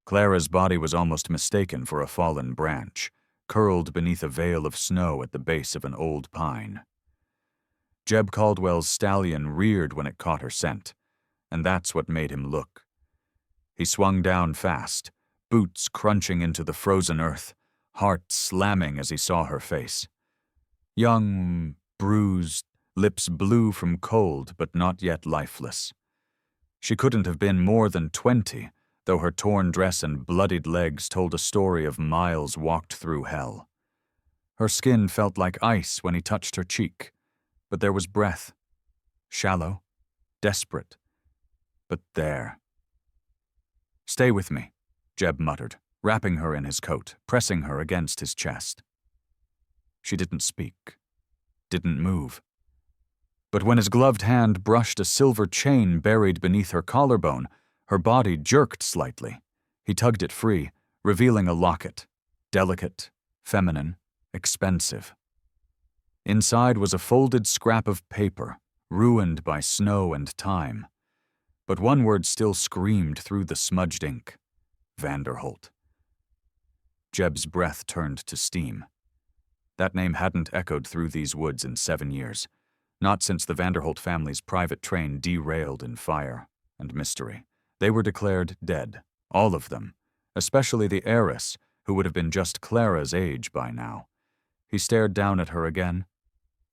Clara's body was almost mistaken for a fallen branch, curled beneath a veil of snow at the base of an old pine. Jeb Caldwell's stallion reared when it caught her scent, and that's what made him look. He swung down fast, boots crunching into the frozen earth, heart slamming as he saw her face. Young, bruised, lips blue from cold but not yet lifeless. She couldn't have been more than 20, though her torn dress and bloodied legs told a story of miles walked through hell. Her skin felt like ice when he touched her cheek, but there was breath. Shallow, desperate, but there. "Stay with me," Jeb muttered, wrapping her in his coat, pressing her against his chest. She didn't speak, didn't move. But when his gloved hand brushed a silver chain buried beneath her collarbone, her body jerked slightly. He tugged it free, revealing a locket, delicate, feminine, expensive. Inside was a folded scrap of paper, ruined by snow and time. But one word still screamed through the smudged ink: Vanderholt. Jeb's breath turned to steam. That name hadn't echoed through these woods in 7 years, not since the Vanderholt family's private train derailed in fire and mystery. They were declared dead, all of them, especially the heiress, who would have been just Clara's age by now. He stared down at her again,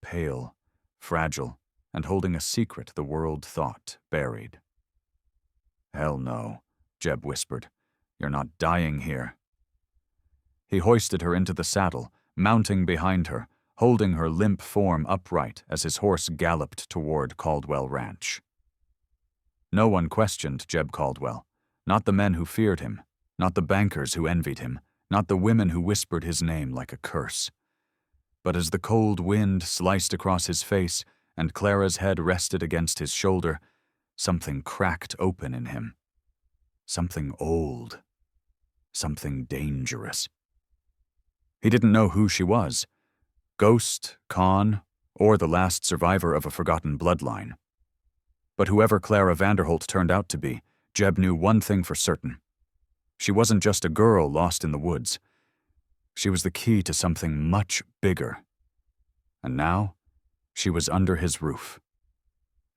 pale, fragile, and holding a secret the world thought buried. "Hell no," Jeb whispered. "You're not dying here." He hoisted her into the saddle, mounting behind her, holding her limp form upright as his horse galloped toward Caldwell Ranch. No one questioned Jeb Caldwell, not the men who feared him, not the bankers who envied him, not the women who whispered his name like a curse. But as the cold wind sliced across his face and Clara's head rested against his shoulder, something cracked open in him. Something old. Something dangerous. He didn't know who she was. Ghost, con, or the last survivor of a forgotten bloodline. But whoever Clara Vanderholt turned out to be, Jeb knew one thing for certain. She wasn't just a girl lost in the woods. She was the key to something much bigger. And now, she was under his roof.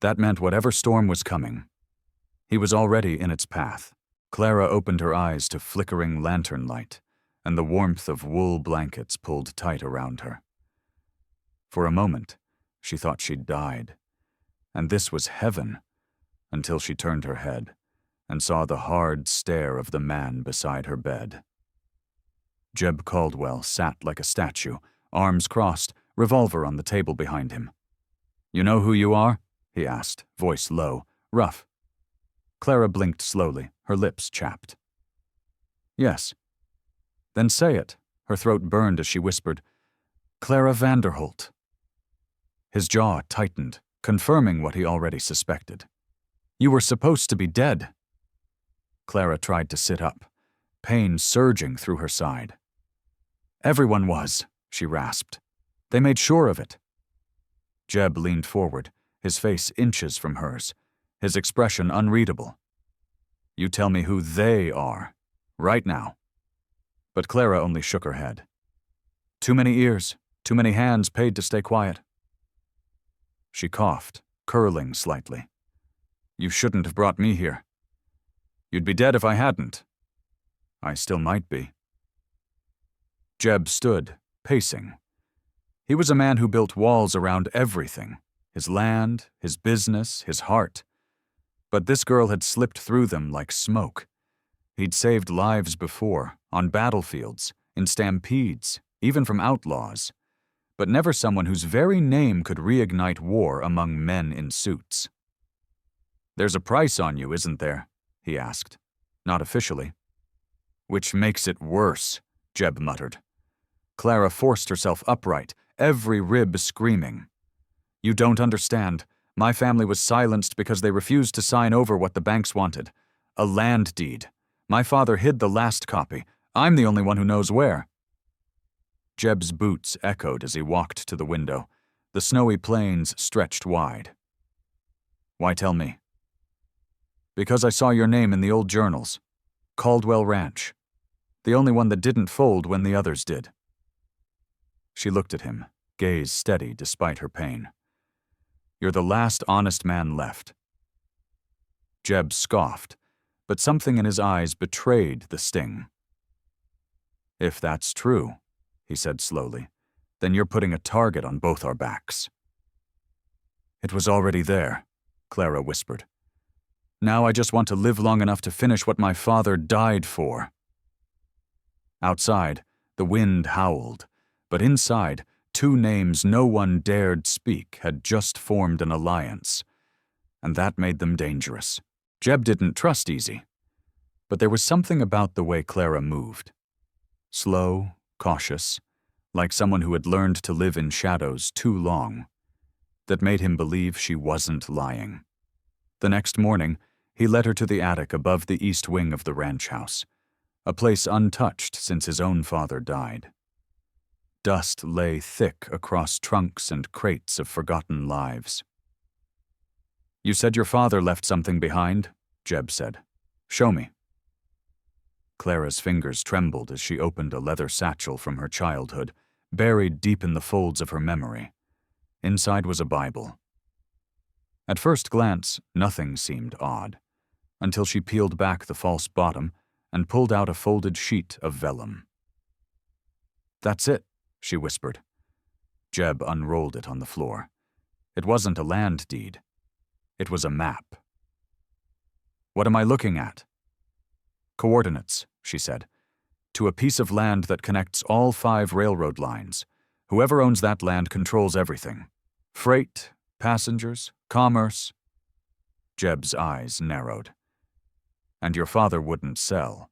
That meant whatever storm was coming, he was already in its path. Clara opened her eyes to flickering lantern light, and the warmth of wool blankets pulled tight around her. For a moment, she thought she'd died, and this was heaven, until she turned her head and saw the hard stare of the man beside her bed. Jeb Caldwell sat like a statue, arms crossed, revolver on the table behind him. "You know who you are?" he asked, voice low, rough. Clara blinked slowly, her lips chapped. "Yes." "Then say it." Her throat burned as she whispered, "Clara Vanderholt." His jaw tightened, confirming what he already suspected. "You were supposed to be dead." Clara tried to sit up, pain surging through her side. "Everyone was," she rasped. "They made sure of it." Jeb leaned forward, his face inches from hers, his expression unreadable. "You tell me who they are, right now." But Clara only shook her head. "Too many ears, too many hands paid to stay quiet." She coughed, curling slightly. "You shouldn't have brought me here. You'd be dead if I hadn't." "I still might be." Jeb stood, pacing. He was a man who built walls around everything, his land, his business, his heart. But this girl had slipped through them like smoke. He'd saved lives before, on battlefields, in stampedes, even from outlaws, but never someone whose very name could reignite war among men in suits. "There's a price on you, isn't there?" he asked. "Not officially." "Which makes it worse," Jeb muttered. Clara forced herself upright, every rib screaming. "You don't understand. My family was silenced because they refused to sign over what the banks wanted. A land deed. My father hid the last copy. I'm the only one who knows where." Jeb's boots echoed as he walked to the window. The snowy plains stretched wide. "Why tell me?" "Because I saw your name in the old journals. Caldwell Ranch. The only one that didn't fold when the others did. She looked at him, gaze steady despite her pain. You're the last honest man left. Jeb scoffed, but something in his eyes betrayed the sting. If that's true, he said slowly, then you're putting a target on both our backs. It was already there, Clara whispered. Now I just want to live long enough to finish what my father died for. Outside, the wind howled, but inside, two names no one dared speak had just formed an alliance, and that made them dangerous. Jeb didn't trust Easy, but there was something about the way Clara moved. Slow, cautious, like someone who had learned to live in shadows too long, that made him believe she wasn't lying. The next morning, he led her to the attic above the east wing of the ranch house, a place untouched since his own father died. Dust lay thick across trunks and crates of forgotten lives. You said your father left something behind, Jeb said. Show me. Clara's fingers trembled as she opened a leather satchel from her childhood, buried deep in the folds of her memory. Inside was a Bible. At first glance, nothing seemed odd, until she peeled back the false bottom and pulled out a folded sheet of vellum. That's it, she whispered. Jeb unrolled it on the floor. It wasn't a land deed. It was a map. What am I looking at? Coordinates, she said, to a piece of land that connects all 5 railroad lines. Whoever owns that land controls everything. Freight, passengers, commerce. Jeb's eyes narrowed. And your father wouldn't sell.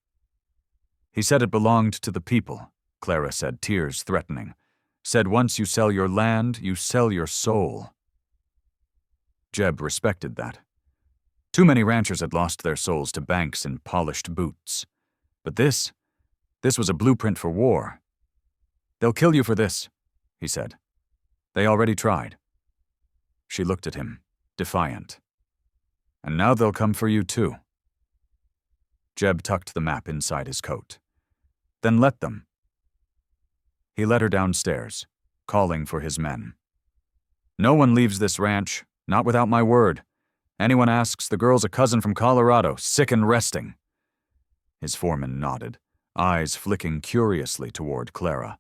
He said it belonged to the people, Clara said, tears threatening. Said once you sell your land, you sell your soul. Jeb respected that. Too many ranchers had lost their souls to banks in polished boots. But this was a blueprint for war. They'll kill you for this, he said. They already tried. She looked at him, defiant. And now they'll come for you too. Jeb tucked the map inside his coat. Then let them. He led her downstairs, calling for his men. No one leaves this ranch, not without my word. Anyone asks, the girl's a cousin from Colorado, sick and resting. His foreman nodded, eyes flicking curiously toward Clara.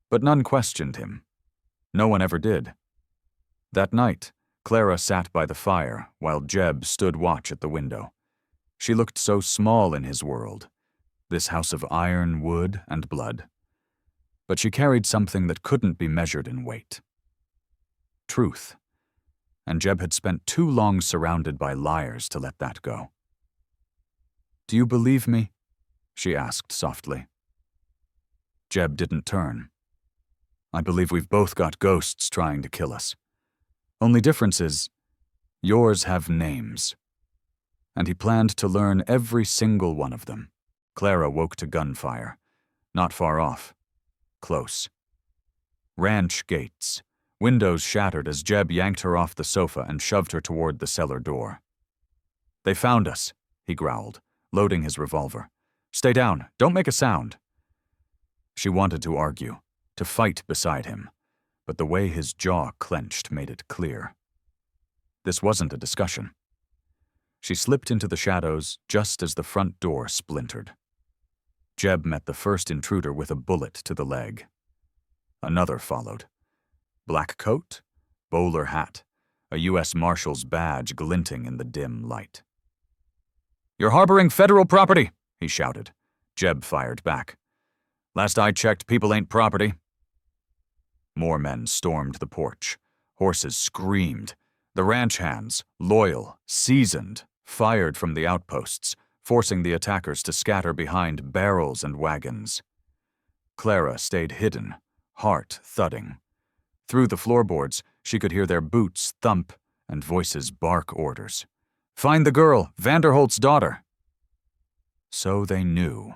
But none questioned him. No one ever did. That night, Clara sat by the fire while Jeb stood watch at the window. She looked so small in his world, this house of iron, wood, and blood. But she carried something that couldn't be measured in weight. Truth. And Jeb had spent too long surrounded by liars to let that go. Do you believe me? She asked softly. Jeb didn't turn. I believe we've both got ghosts trying to kill us. Only difference is, yours have names. And he planned to learn every single one of them. Clara woke to gunfire. Not far off. Close. Ranch gates. Windows shattered as Jeb yanked her off the sofa and shoved her toward the cellar door. They found us, he growled, loading his revolver. Stay down. Don't make a sound. She wanted to argue, to fight beside him, but the way his jaw clenched made it clear. This wasn't a discussion. She slipped into the shadows just as the front door splintered. Jeb met the first intruder with a bullet to the leg. Another followed. Black coat, bowler hat, a U.S. Marshal's badge glinting in the dim light. You're harboring federal property, he shouted. Jeb fired back. Last I checked, people ain't property. More men stormed the porch. Horses screamed. The ranch hands, loyal, seasoned, fired from the outposts, forcing the attackers to scatter behind barrels and wagons. Clara stayed hidden, heart thudding. Through the floorboards, she could hear their boots thump and voices bark orders. Find the girl, Vanderholt's daughter. So they knew.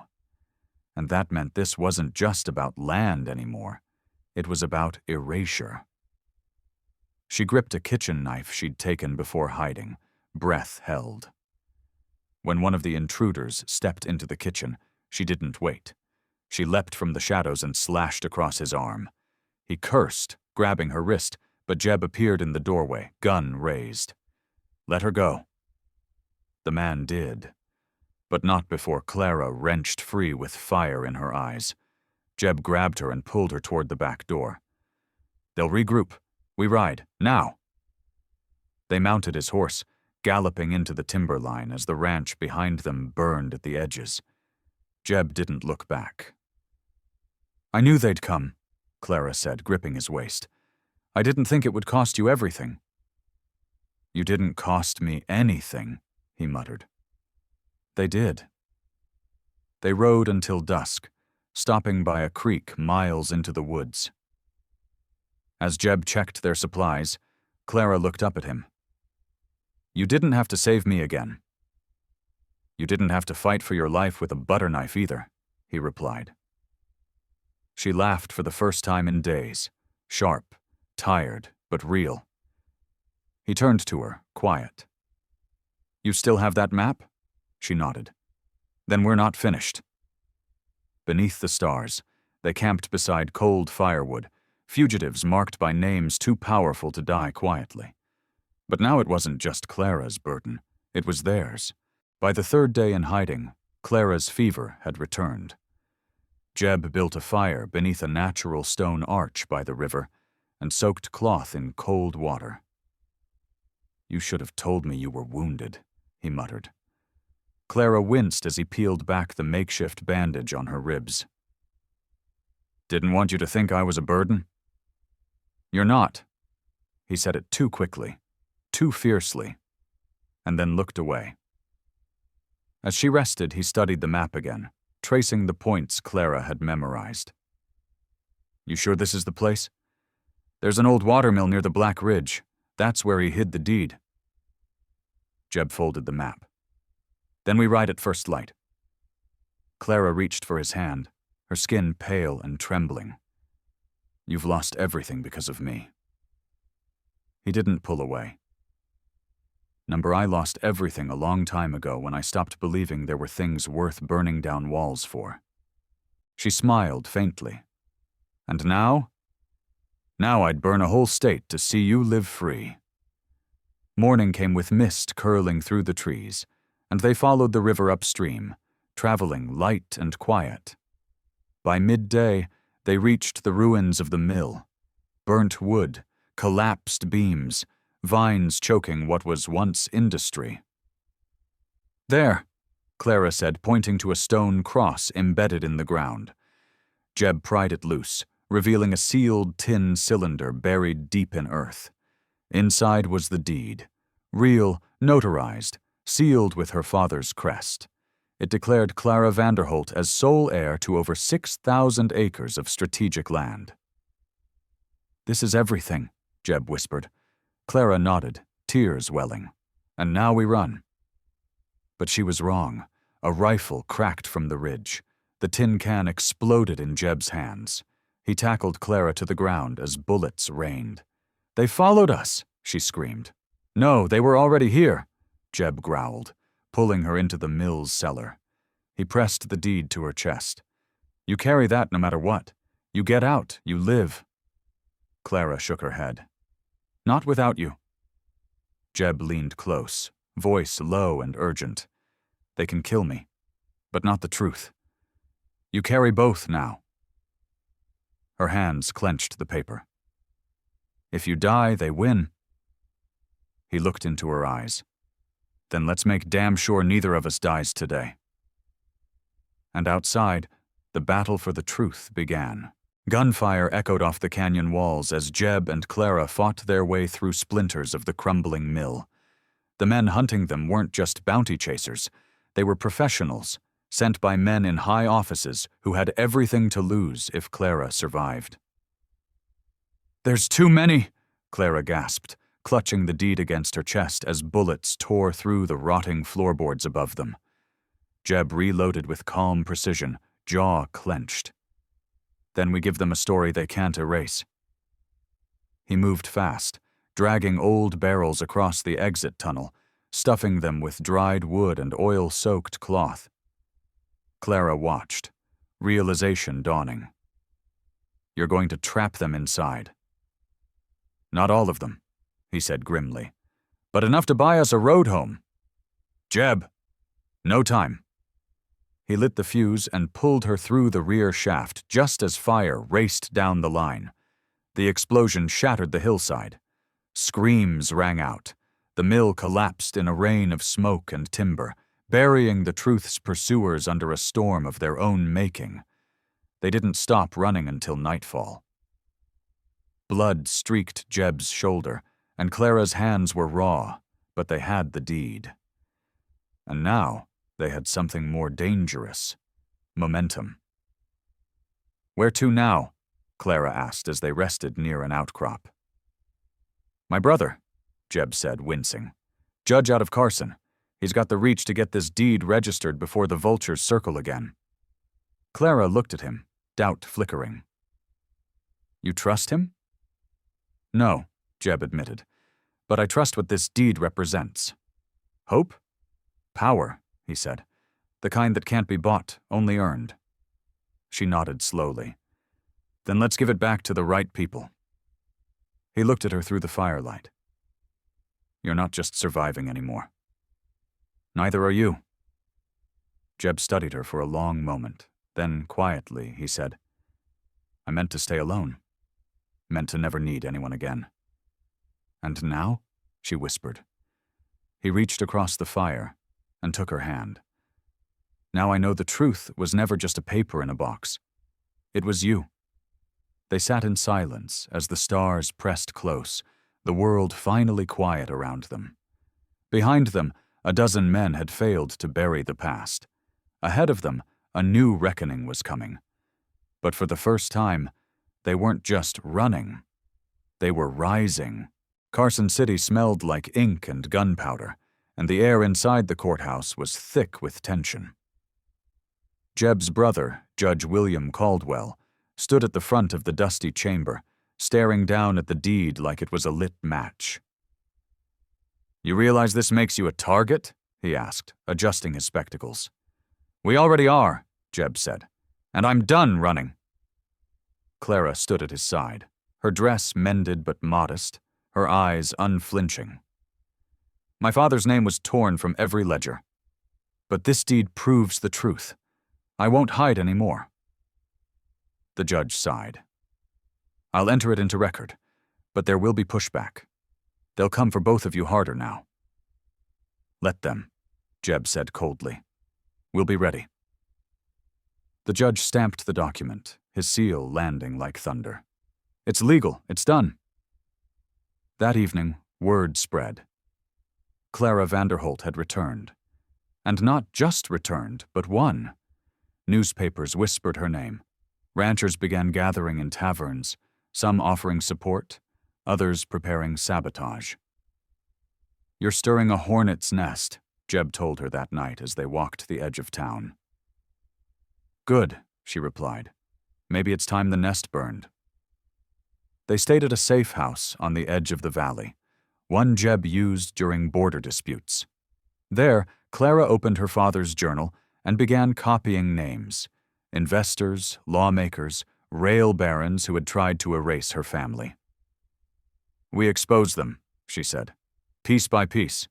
And that meant this wasn't just about land anymore. It was about erasure. She gripped a kitchen knife she'd taken before hiding, breath held. When one of the intruders stepped into the kitchen, she didn't wait. She leapt from the shadows and slashed across his arm. He cursed, grabbing her wrist, but Jeb appeared in the doorway, gun raised. "Let her go." The man did, but not before Clara wrenched free with fire in her eyes. Jeb grabbed her and pulled her toward the back door. "They'll regroup. We ride, now." They mounted his horse, galloping into the timberline as the ranch behind them burned at the edges. Jeb didn't look back. "I knew they'd come," Clara said, gripping his waist. "I didn't think it would cost you everything." "You didn't cost me anything," he muttered. They did. They rode until dusk, stopping by a creek miles into the woods. As Jeb checked their supplies, Clara looked up at him. "You didn't have to save me again." "You didn't have to fight for your life with a butter knife either," he replied. She laughed for the first time in days, sharp, tired, but real. He turned to her, quiet. "You still have that map?" She nodded. "Then we're not finished." Beneath the stars, they camped beside cold firewood, fugitives marked by names too powerful to die quietly. But now it wasn't just Clara's burden, it was theirs. By the third day in hiding, Clara's fever had returned. Jeb built a fire beneath a natural stone arch by the river and soaked cloth in cold water. "You should have told me you were wounded," he muttered. Clara winced as he peeled back the makeshift bandage on her ribs. "Didn't want you to think I was a burden?" "You're not." He said it too quickly, too fiercely, and then looked away. As she rested, he studied the map again, tracing the points Clara had memorized. "You sure this is the place? There's an old watermill near the Black Ridge. That's where he hid the deed." Jeb folded the map. "Then we ride at first light." Clara reached for his hand, her skin pale and trembling. "You've lost everything because of me." He didn't pull away. I lost everything a long time ago when I stopped believing there were things worth burning down walls for." She smiled faintly. "And now? Now I'd burn a whole state to see you live free." Morning came with mist curling through the trees, and they followed the river upstream, traveling light and quiet. By midday, they reached the ruins of the mill. Burnt wood, collapsed beams, vines choking what was once industry. "There," Clara said, pointing to a stone cross embedded in the ground. Jeb pried it loose, revealing a sealed tin cylinder buried deep in earth. Inside was the deed, real, notarized, sealed with her father's crest. It declared Clara Vanderholt as sole heir to over 6,000 acres of strategic land. "This is everything," Jeb whispered. Clara nodded, tears welling. "And now we run." But she was wrong. A rifle cracked from the ridge. The tin can exploded in Jeb's hands. He tackled Clara to the ground as bullets rained. "They followed us," she screamed. "No, they were already here," Jeb growled, pulling her into the mill's cellar. He pressed the deed to her chest. "You carry that no matter what. You get out, you live." Clara shook her head. "Not without you." Jeb leaned close, voice low and urgent. "They can kill me, but not the truth. You carry both now." Her hands clenched the paper. "If you die, they win." He looked into her eyes. "Then let's make damn sure neither of us dies today." And outside, the battle for the truth began. Gunfire echoed off the canyon walls as Jeb and Clara fought their way through splinters of the crumbling mill. The men hunting them weren't just bounty chasers. They were professionals, sent by men in high offices who had everything to lose if Clara survived. "There's too many," Clara gasped, clutching the deed against her chest as bullets tore through the rotting floorboards above them. Jeb reloaded with calm precision, jaw clenched. "Then we give them a story they can't erase." He moved fast, dragging old barrels across the exit tunnel, stuffing them with dried wood and oil-soaked cloth. Clara watched, realization dawning. You're going to trap them inside. Not all of them, he said grimly, but enough to buy us a road home. Jeb, no time. He lit the fuse and pulled her through the rear shaft just as fire raced down the line. The explosion shattered the hillside. Screams rang out. The mill collapsed in a rain of smoke and timber, burying the truth's pursuers under a storm of their own making. They didn't stop running until nightfall. Blood streaked Jeb's shoulder, and Clara's hands were raw, but they had the deed. And now they had something more dangerous: momentum. Where to now? Clara asked as they rested near an outcrop. My brother, Jeb said, wincing. Judge out of Carson. He's got the reach to get this deed registered before the vultures circle again. Clara looked at him, doubt flickering. You trust him? No, Jeb admitted, but I trust what this deed represents. Hope? Power, he said. The kind that can't be bought, only earned. She nodded slowly. Then let's give it back to the right people. He looked at her through the firelight. You're not just surviving anymore. Neither are you. Jeb studied her for a long moment. Then, quietly, he said, I meant to stay alone. Meant to never need anyone again. And now? She whispered. He reached across the fire and took her hand. Now I know the truth was never just a paper in a box. It was you. They sat in silence as the stars pressed close, the world finally quiet around them. Behind them, a dozen men had failed to bury the past. Ahead of them, a new reckoning was coming. But for the first time, they weren't just running. They were rising. Carson City smelled like ink and gunpowder, and the air inside the courthouse was thick with tension. Jeb's brother, Judge William Caldwell, stood at the front of the dusty chamber, staring down at the deed like it was a lit match. You realize this makes you a target? He asked, adjusting his spectacles. We already are, Jeb said, and I'm done running. Clara stood at his side, her dress mended but modest, her eyes unflinching. My father's name was torn from every ledger. But this deed proves the truth. I won't hide anymore. The judge sighed. I'll enter it into record, but there will be pushback. They'll come for both of you harder now. Let them, Jeb said coldly. We'll be ready. The judge stamped the document, his seal landing like thunder. It's legal. It's done. That evening, word spread. Clara Vanderholt had returned. And not just returned, but won. Newspapers whispered her name. Ranchers began gathering in taverns, some offering support, others preparing sabotage. You're stirring a hornet's nest, Jeb told her that night as they walked the edge of town. Good, she replied. Maybe it's time the nest burned. They stayed at a safe house on the edge of the valley, one Jeb used during border disputes. There, Clara opened her father's journal and began copying names: investors, lawmakers, rail barons who had tried to erase her family. We exposed them, she said, piece by piece.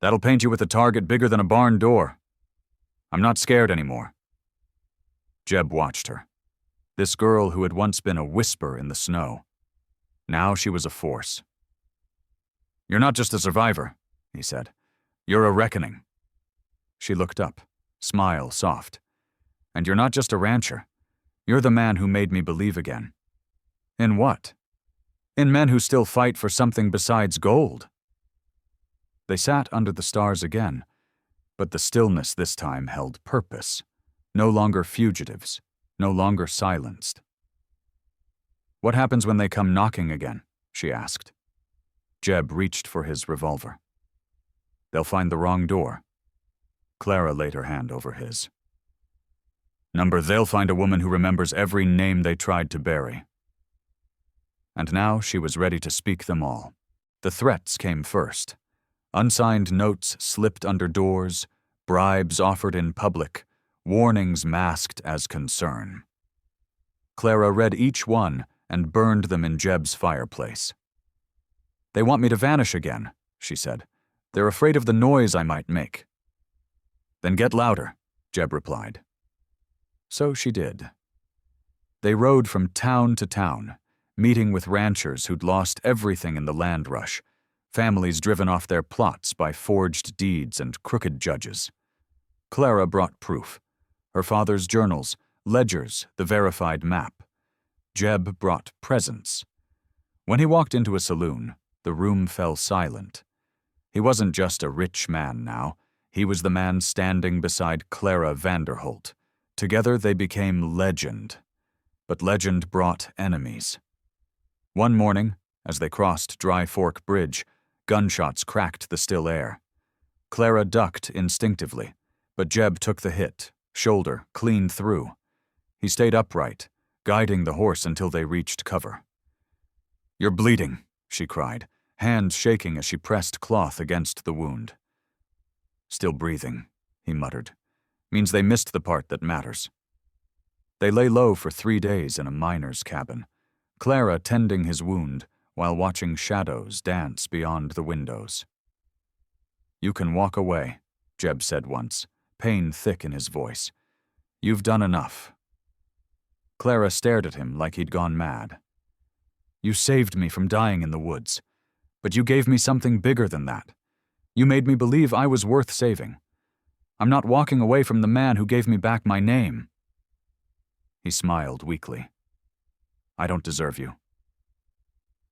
That'll paint you with a target bigger than a barn door. I'm not scared anymore. Jeb watched her. This girl who had once been a whisper in the snow. Now she was a force. You're not just a survivor, he said. You're a reckoning. She looked up, smile soft. And you're not just a rancher. You're the man who made me believe again. In what? In men who still fight for something besides gold. They sat under the stars again, but the stillness this time held purpose. No longer fugitives, no longer silenced. What happens when they come knocking again? She asked. Jeb reached for his revolver. They'll find the wrong door. Clara laid her hand over his. They'll find a woman who remembers every name they tried to bury. And now she was ready to speak them all. The threats came first. Unsigned notes slipped under doors, bribes offered in public, warnings masked as concern. Clara read each one and burned them in Jeb's fireplace. "They want me to vanish again," she said. "They're afraid of the noise I might make." "Then get louder," Jeb replied. So she did. They rode from town to town, meeting with ranchers who'd lost everything in the land rush, families driven off their plots by forged deeds and crooked judges. Clara brought proof: her father's journals, ledgers, the verified map. Jeb brought presents. When he walked into a saloon, the room fell silent. He wasn't just a rich man now. He was the man standing beside Clara Vanderholt. Together they became legend. But legend brought enemies. One morning, as they crossed Dry Fork Bridge, gunshots cracked the still air. Clara ducked instinctively, but Jeb took the hit, shoulder clean through. He stayed upright, guiding the horse until they reached cover. "You're bleeding," she cried, hands shaking as she pressed cloth against the wound. "Still breathing," he muttered. "Means they missed the part that matters." They lay low for 3 days in a miner's cabin, Clara tending his wound while watching shadows dance beyond the windows. "You can walk away," Jeb said once, pain thick in his voice. "You've done enough." Clara stared at him like he'd gone mad. "You saved me from dying in the woods, but you gave me something bigger than that. You made me believe I was worth saving. I'm not walking away from the man who gave me back my name." He smiled weakly. "I don't deserve you."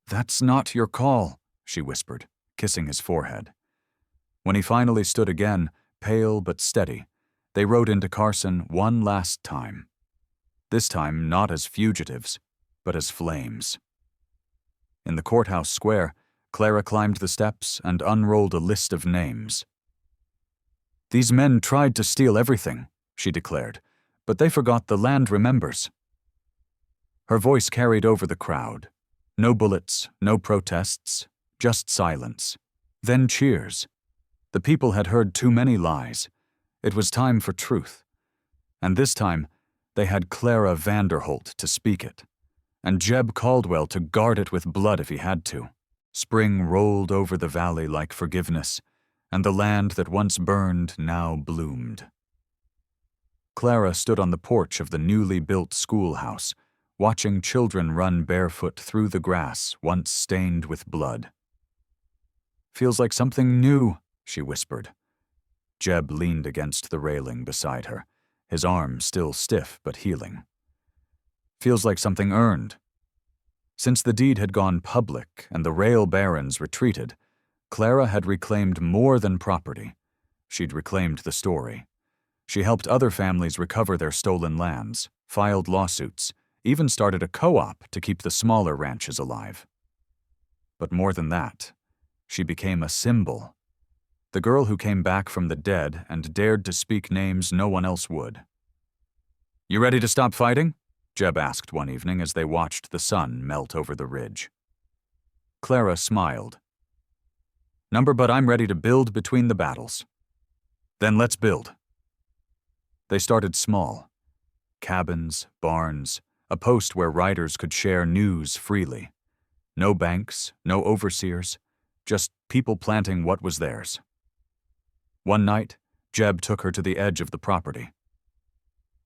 "That's not your call," she whispered, kissing his forehead. When he finally stood again, pale but steady, they rode into Carson one last time. This time not as fugitives, but as flames. In the courthouse square, Clara climbed the steps and unrolled a list of names. "These men tried to steal everything," she declared, "but they forgot the land remembers." Her voice carried over the crowd. No bullets, no protests, just silence. Then cheers. The people had heard too many lies. It was time for truth. And this time, they had Clara Vanderholt to speak it, and Jeb Caldwell to guard it with blood if he had to. Spring rolled over the valley like forgiveness, and the land that once burned now bloomed. Clara stood on the porch of the newly built schoolhouse, watching children run barefoot through the grass once stained with blood. "Feels like something new," she whispered. Jeb leaned against the railing beside her, his arm still stiff but healing. "Feels like something earned." Since the deed had gone public and the rail barons retreated, Clara had reclaimed more than property. She'd reclaimed the story. She helped other families recover their stolen lands, filed lawsuits, even started a co-op to keep the smaller ranches alive. But more than that, she became a symbol. The girl who came back from the dead and dared to speak names no one else would. "You ready to stop fighting?" Jeb asked one evening as they watched the sun melt over the ridge. Clara smiled. "Number, but I'm ready to build between the battles." "Then let's build." They started small. Cabins, barns, a post where riders could share news freely. No banks, no overseers, just people planting what was theirs. One night, Jeb took her to the edge of the property.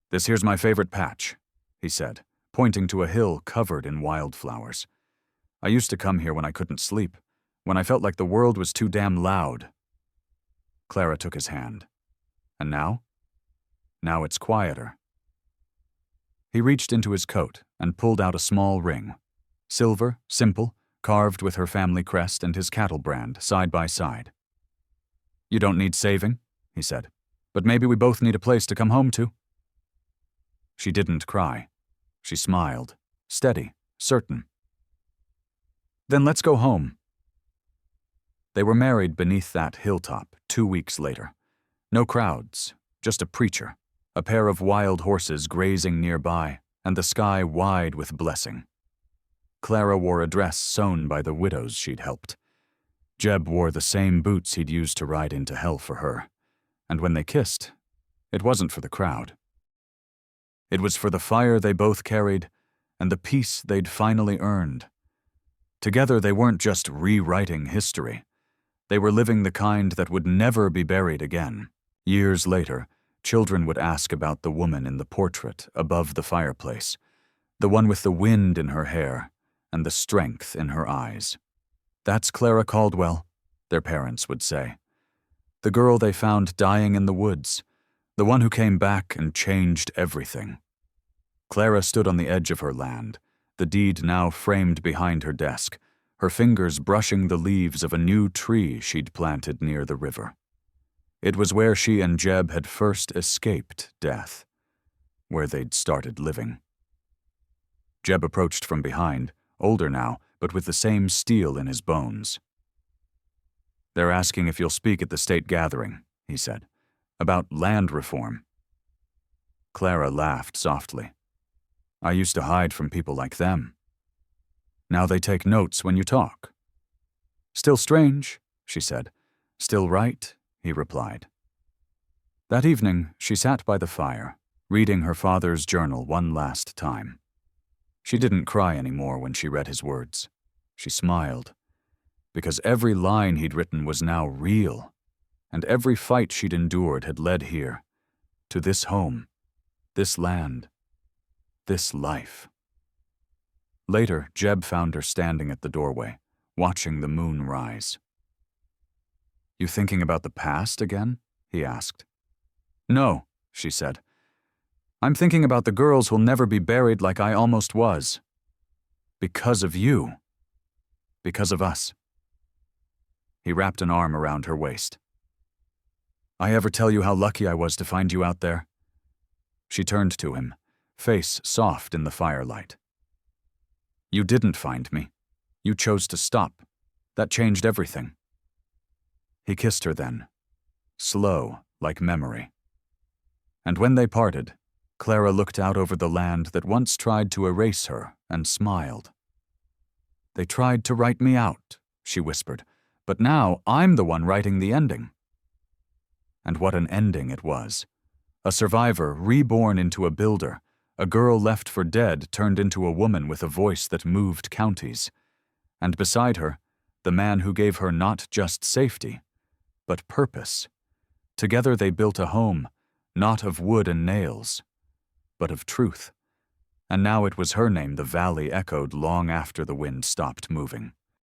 "This here's my favorite patch," he said, pointing to a hill covered in wildflowers. "I used to come here when I couldn't sleep, when I felt like the world was too damn loud." Clara took his hand. "And now?" "Now it's quieter." He reached into his coat and pulled out a small ring. Silver, simple, carved with her family crest and his cattle brand side by side. "You don't need saving," he said, "but maybe we both need a place to come home to." She didn't cry. She smiled, steady, certain. "Then let's go home." They were married beneath that hilltop 2 weeks later. No crowds, just a preacher, a pair of wild horses grazing nearby, and the sky wide with blessing. Clara wore a dress sewn by the widows she'd helped. Jeb wore the same boots he'd used to ride into hell for her, and when they kissed, it wasn't for the crowd. It was for the fire they both carried and the peace they'd finally earned. Together they weren't just rewriting history. They were living the kind that would never be buried again. Years later, children would ask about the woman in the portrait above the fireplace, the one with the wind in her hair and the strength in her eyes. "That's Clara Caldwell," their parents would say. "The girl they found dying in the woods, the one who came back and changed everything." Clara stood on the edge of her land, the deed now framed behind her desk, her fingers brushing the leaves of a new tree she'd planted near the river. It was where she and Jeb had first escaped death, where they'd started living. Jeb approached from behind, older now, but with the same steel in his bones. "They're asking if you'll speak at the state gathering," he said, "about land reform." Clara laughed softly. "I used to hide from people like them. Now they take notes when you talk." "Still strange," she said. "Still right," he replied. That evening, she sat by the fire, reading her father's journal one last time. She didn't cry anymore when she read his words. She smiled, because every line he'd written was now real, and every fight she'd endured had led here, to this home, this land, this life. Later, Jeb found her standing at the doorway, watching the moon rise. "You thinking about the past again?" he asked. "No," she said. "I'm thinking about the girls who'll never be buried like I almost was. Because of you. Because of us." He wrapped an arm around her waist. "I ever tell you how lucky I was to find you out there?" She turned to him, face soft in the firelight. "You didn't find me. You chose to stop. That changed everything." He kissed her then, slow like memory. And when they parted, Clara looked out over the land that once tried to erase her and smiled. "They tried to write me out," she whispered, "but now I'm the one writing the ending." And what an ending it was. A survivor reborn into a builder, a girl left for dead turned into a woman with a voice that moved counties. And beside her, the man who gave her not just safety, but purpose. Together they built a home, not of wood and nails, but of truth. And now it was her name the valley echoed long after the wind stopped moving.